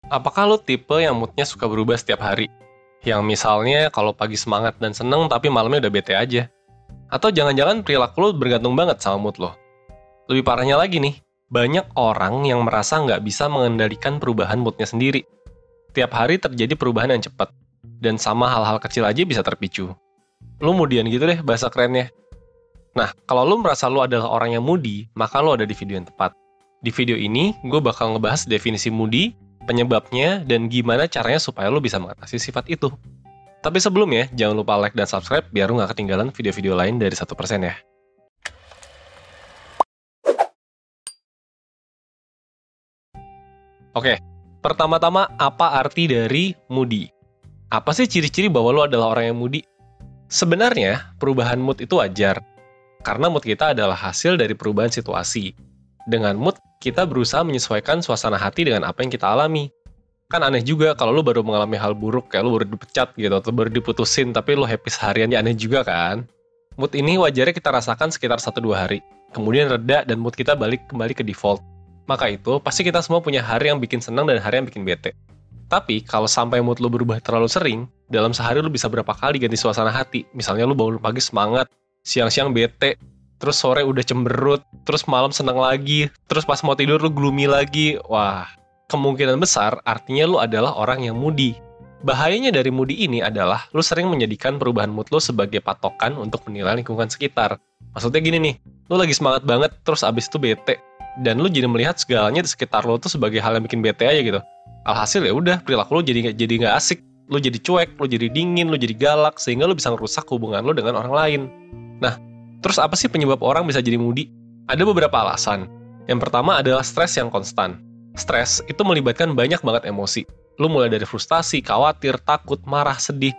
Apakah lo tipe yang moodnya suka berubah setiap hari? Yang misalnya kalau pagi semangat dan seneng tapi malamnya udah bete aja? Atau jangan-jangan perilaku lo bergantung banget sama mood lo? Lebih parahnya lagi nih, banyak orang yang merasa nggak bisa mengendalikan perubahan moodnya sendiri. Tiap hari terjadi perubahan yang cepat, dan sama hal-hal kecil aja bisa terpicu. Lo moodian gitu deh bahasa kerennya. Nah, kalau lo merasa lo adalah orang yang moody, maka lo ada di video yang tepat. Di video ini, gue bakal ngebahas definisi moody, penyebabnya, dan gimana caranya supaya lo bisa mengatasi sifat itu. Tapi sebelumnya, jangan lupa like dan subscribe biar lo nggak ketinggalan video-video lain dari 1% ya. Oke, pertama-tama apa arti dari moody? Apa sih ciri-ciri bahwa lo adalah orang yang moody? Sebenarnya, perubahan mood itu wajar. Karena mood kita adalah hasil dari perubahan situasi. Dengan mood, kita berusaha menyesuaikan suasana hati dengan apa yang kita alami. Kan aneh juga kalau lu baru mengalami hal buruk, kayak lu baru dipecat gitu, atau baru diputusin, tapi lu happy seharian, ya aneh juga kan? Mood ini wajarnya kita rasakan sekitar 1-2 hari. Kemudian reda dan mood kita balik kembali ke default. Maka itu, pasti kita semua punya hari yang bikin senang dan hari yang bikin bete. Tapi, kalau sampai mood lu berubah terlalu sering, dalam sehari lu bisa berapa kali ganti suasana hati. Misalnya lu bangun pagi semangat, siang-siang bete, terus sore udah cemberut, terus malam senang lagi, terus pas mau tidur lu gloomy lagi. Wah, kemungkinan besar artinya lu adalah orang yang moody. Bahayanya dari moody ini adalah lu sering menjadikan perubahan mood lu sebagai patokan untuk menilai lingkungan sekitar. Maksudnya gini nih, lu lagi semangat banget, terus abis itu bete, dan lu jadi melihat segalanya di sekitar lu tuh sebagai hal yang bikin bete aja gitu. Alhasil ya udah, perilaku lu jadi nggak asik, lu jadi cuek, lu jadi dingin, lu jadi galak, sehingga lu bisa ngerusak hubungan lu dengan orang lain. Nah, terus apa sih penyebab orang bisa jadi moody? Ada beberapa alasan. Yang pertama adalah stres yang konstan. Stres itu melibatkan banyak banget emosi. Lu mulai dari frustasi, khawatir, takut, marah, sedih.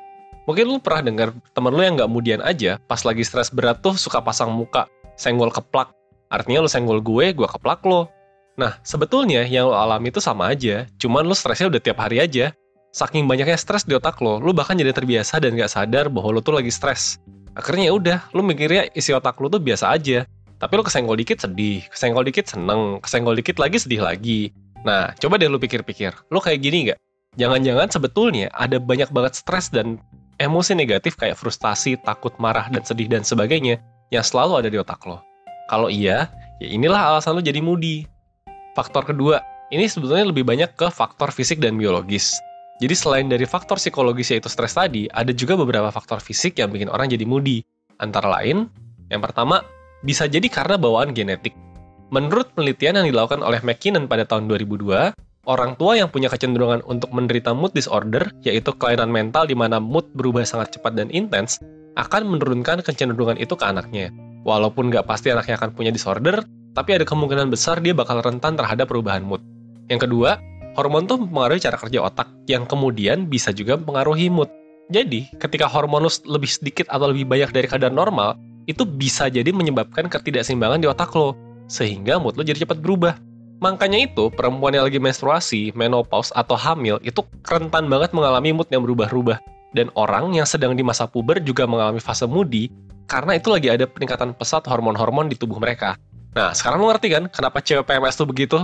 Mungkin lu pernah dengar temen lu yang nggak moodian aja, pas lagi stres berat tuh suka pasang muka, senggol keplak. Artinya lu senggol gue keplak lo. Nah, sebetulnya yang lo alami itu sama aja, cuman lo stresnya udah tiap hari aja. Saking banyaknya stres di otak lo bahkan jadi terbiasa dan gak sadar bahwa lo tuh lagi stres. Akhirnya ya udah, lo mikirnya isi otak lo tuh biasa aja. Tapi lo kesenggol dikit sedih, kesenggol dikit seneng, kesenggol dikit lagi sedih lagi. Nah, coba deh lo pikir-pikir, lo kayak gini nggak? Jangan-jangan sebetulnya ada banyak banget stres dan emosi negatif kayak frustasi, takut, marah, dan sedih dan sebagainya yang selalu ada di otak lo. Kalau iya, ya inilah alasan lo jadi moody. Faktor kedua, ini sebetulnya lebih banyak ke faktor fisik dan biologis. Jadi selain dari faktor psikologis yaitu stres tadi, ada juga beberapa faktor fisik yang bikin orang jadi moody. Antara lain, yang pertama, bisa jadi karena bawaan genetik. Menurut penelitian yang dilakukan oleh McKinnon pada tahun 2002, orang tua yang punya kecenderungan untuk menderita mood disorder, yaitu kelainan mental di mana mood berubah sangat cepat dan intens, akan menurunkan kecenderungan itu ke anaknya. Walaupun nggak pasti anaknya akan punya disorder, tapi ada kemungkinan besar dia bakal rentan terhadap perubahan mood. Yang kedua, hormon tuh mempengaruhi cara kerja otak, yang kemudian bisa juga mempengaruhi mood. Jadi, ketika hormon lu lebih sedikit atau lebih banyak dari kadar normal, itu bisa jadi menyebabkan ketidakseimbangan di otak lo, sehingga mood lo jadi cepat berubah. Makanya itu, perempuan yang lagi menstruasi, menopause, atau hamil, itu rentan banget mengalami mood yang berubah-ubah. Dan orang yang sedang di masa puber juga mengalami fase moody, karena itu lagi ada peningkatan pesat hormon-hormon di tubuh mereka. Nah, sekarang lo ngerti kan kenapa cewek PMS tuh begitu?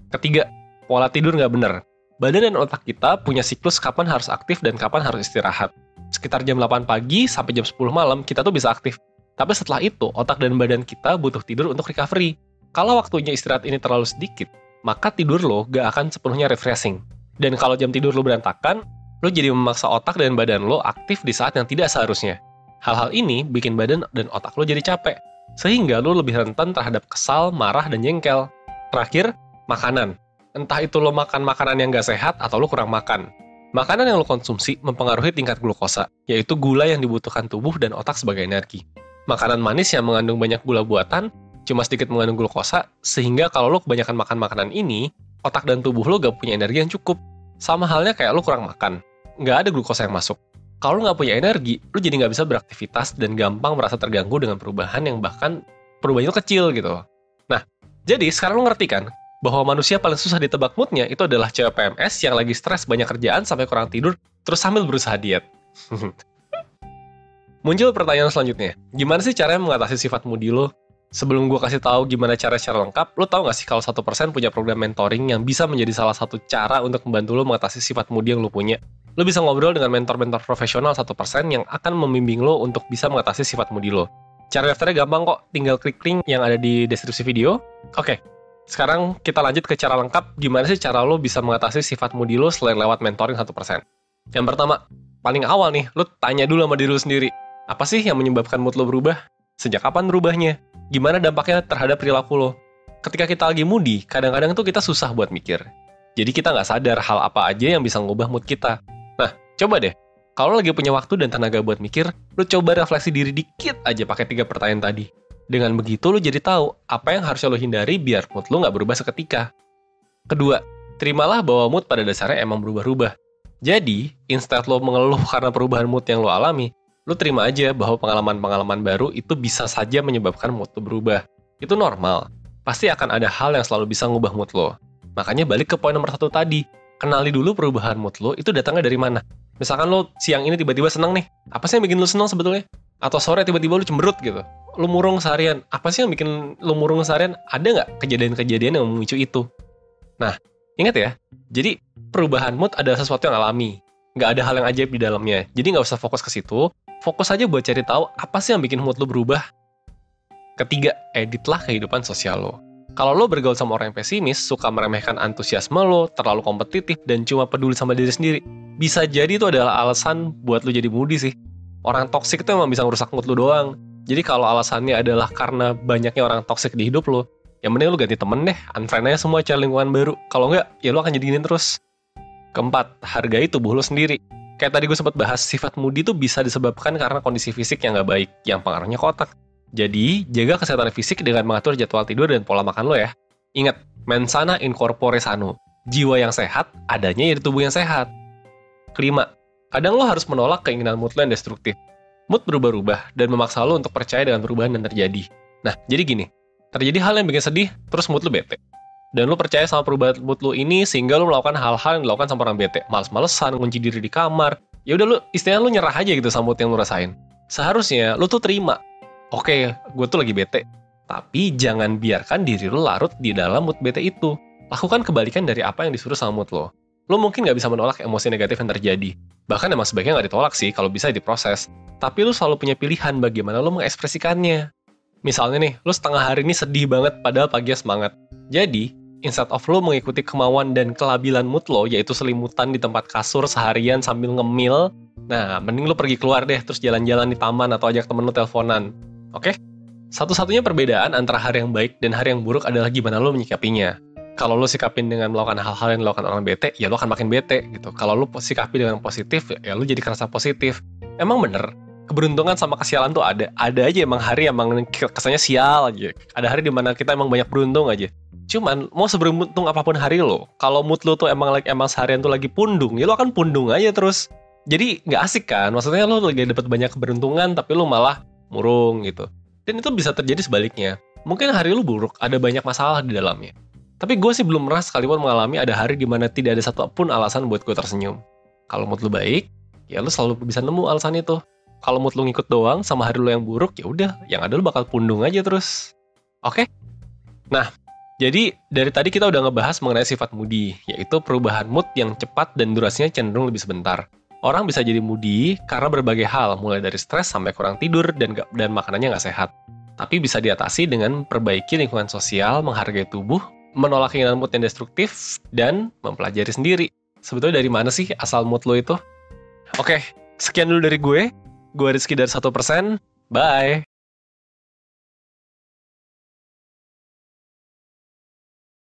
Ketiga, pola tidur nggak bener. Badan dan otak kita punya siklus kapan harus aktif dan kapan harus istirahat. Sekitar jam 8 pagi sampai jam 10 malam kita tuh bisa aktif. Tapi setelah itu, otak dan badan kita butuh tidur untuk recovery. Kalau waktunya istirahat ini terlalu sedikit, maka tidur lo gak akan sepenuhnya refreshing. Dan kalau jam tidur lo berantakan, lo jadi memaksa otak dan badan lo aktif di saat yang tidak seharusnya. Hal-hal ini bikin badan dan otak lo jadi capek, sehingga lo lebih rentan terhadap kesal, marah, dan jengkel. Terakhir, makanan. Entah itu lo makan makanan yang gak sehat atau lo kurang makan. Makanan yang lo konsumsi mempengaruhi tingkat glukosa, yaitu gula yang dibutuhkan tubuh dan otak sebagai energi. Makanan manis yang mengandung banyak gula buatan, cuma sedikit mengandung glukosa, sehingga kalau lo kebanyakan makan makanan ini, otak dan tubuh lo gak punya energi yang cukup. Sama halnya kayak lo kurang makan, gak ada glukosa yang masuk. Kalau lo gak punya energi, lo jadi gak bisa beraktivitas dan gampang merasa terganggu dengan perubahan yang bahkan perubahannya itu kecil gitu. Nah, jadi sekarang lo ngerti kan, bahwa manusia paling susah ditebak moodnya itu adalah cewek PMS yang lagi stres banyak kerjaan sampai kurang tidur, terus sambil berusaha diet. Muncul pertanyaan selanjutnya, gimana sih caranya mengatasi sifat moody lo? Sebelum gue kasih tahu gimana cara secara lengkap, lo tau gak sih kalau 1% punya program mentoring yang bisa menjadi salah satu cara untuk membantu lo mengatasi sifat moody yang lo punya. Lo bisa ngobrol dengan mentor-mentor profesional 1% yang akan membimbing lo untuk bisa mengatasi sifat moody lo. Cara daftarnya gampang kok, tinggal klik link yang ada di deskripsi video. Oke, sekarang kita lanjut ke cara lengkap, gimana sih cara lo bisa mengatasi sifat moody lo selain lewat mentoring 1%. Yang pertama, paling awal nih, lo tanya dulu sama diri lo sendiri. Apa sih yang menyebabkan mood lo berubah? Sejak kapan berubahnya? Gimana dampaknya terhadap perilaku lo? Ketika kita lagi moody, kadang-kadang tuh kita susah buat mikir. Jadi kita nggak sadar hal apa aja yang bisa ngubah mood kita. Nah, coba deh. Kalau lagi punya waktu dan tenaga buat mikir, lo coba refleksi diri dikit aja pakai 3 pertanyaan tadi. Dengan begitu lo jadi tahu apa yang harusnya lo hindari biar mood lo nggak berubah seketika. Kedua, terimalah bahwa mood pada dasarnya emang berubah-ubah. Jadi, instead lo mengeluh karena perubahan mood yang lo alami, lo terima aja bahwa pengalaman-pengalaman baru itu bisa saja menyebabkan mood lo berubah. Itu normal. Pasti akan ada hal yang selalu bisa ngubah mood lo. Makanya balik ke poin nomor 1 tadi. Kenali dulu perubahan mood lo itu datangnya dari mana. Misalkan lo siang ini tiba-tiba seneng nih. Apa sih yang bikin lo seneng sebetulnya? Atau sore tiba-tiba lo cemberut gitu. Lo murung seharian. Apa sih yang bikin lo murung seharian? Ada nggak kejadian-kejadian yang memicu itu? Nah, ingat ya. Jadi, perubahan mood adalah sesuatu yang alami. Nggak ada hal yang ajaib di dalamnya. Jadi nggak usah fokus ke situ. Fokus aja buat cari tahu apa sih yang bikin mood lo berubah. Ketiga, editlah kehidupan sosial lo. Kalau lo bergaul sama orang yang pesimis, suka meremehkan antusiasme lo, terlalu kompetitif, dan cuma peduli sama diri sendiri, bisa jadi itu adalah alasan buat lo jadi moody sih. Orang toksik itu emang bisa ngerusak mood lo doang. Jadi kalau alasannya adalah karena banyaknya orang toksik di hidup lo, yang mending lo ganti temen deh, unfriend aja semua, cari lingkungan baru. Kalau nggak, ya lo akan jadi gini terus. Keempat, hargai tubuh lo sendiri. Kayak tadi gue sempat bahas, sifat moody itu bisa disebabkan karena kondisi fisik yang nggak baik, yang pengaruhnya ke otak. Jadi, jaga kesehatan fisik dengan mengatur jadwal tidur dan pola makan lo ya. Ingat, mens sana in corpore sano. Jiwa yang sehat, adanya di tubuh yang sehat. Kelima, kadang lo harus menolak keinginan mood lo yang destruktif. Mood berubah-ubah dan memaksa lo untuk percaya dengan perubahan yang terjadi. Nah, jadi gini, terjadi hal yang bikin sedih, terus mood lo bete. Dan lo percaya sama perubahan mood lo ini sehingga lo melakukan hal-hal yang dilakukan sama orang bete. Males-malesan, ngunci diri di kamar. Ya udah lo, istilahnya lo nyerah aja gitu sama mood yang lo rasain. Seharusnya lo tuh terima. Oke, gue tuh lagi bete. Tapi jangan biarkan diri lo larut di dalam mood bete itu. Lakukan kebalikan dari apa yang disuruh sama mood lo. Lo mungkin nggak bisa menolak emosi negatif yang terjadi. Bahkan emang sebaiknya nggak ditolak sih kalau bisa diproses. Tapi lo selalu punya pilihan bagaimana lo mengekspresikannya. Misalnya nih, lo setengah hari ini sedih banget padahal paginya semangat. Jadi, instead of lo mengikuti kemauan dan kelabilan mood lo, yaitu selimutan di tempat kasur seharian sambil ngemil, nah, mending lo pergi keluar deh, terus jalan-jalan di taman atau ajak temen lo teleponan. Oke? Satu-satunya perbedaan antara hari yang baik dan hari yang buruk adalah gimana lo menyikapinya. Kalau lo sikapin dengan melakukan hal-hal yang dilakukan orang bete, ya lo akan makin bete gitu. Kalau lo sikapi dengan positif, ya lo jadi kerasa positif. Emang bener, keberuntungan sama kesialan tuh ada. Ada aja emang hari emang kesannya sial aja. Ada hari dimana kita emang banyak beruntung aja. Cuman, mau seberuntung apapun hari lo, kalau mood lo tuh emang seharian tuh lagi pundung, ya lo akan pundung aja terus. Jadi, nggak asik kan? Maksudnya lo lagi dapat banyak keberuntungan, tapi lo malah murung gitu. Dan itu bisa terjadi sebaliknya. Mungkin hari lo buruk, ada banyak masalah di dalamnya. Tapi gue sih belum pernah sekalipun mengalami ada hari di mana tidak ada satupun alasan buat gue tersenyum. Kalau mood lo baik, ya lo selalu bisa nemu alasan itu. Kalau mood lo ngikut doang sama hari lo yang buruk, ya udah, yang ada lo bakal pundung aja terus. Oke? Nah, jadi dari tadi kita udah ngebahas mengenai sifat moody, yaitu perubahan mood yang cepat dan durasinya cenderung lebih sebentar. Orang bisa jadi moody karena berbagai hal, mulai dari stres sampai kurang tidur dan makanannya nggak sehat. Tapi bisa diatasi dengan perbaiki lingkungan sosial, menghargai tubuh, menolak keinginan mood yang destruktif, dan mempelajari sendiri. Sebetulnya dari mana sih asal mood lo itu? Oke, sekian dulu dari gue. Gue Rizky dari 1%. Bye!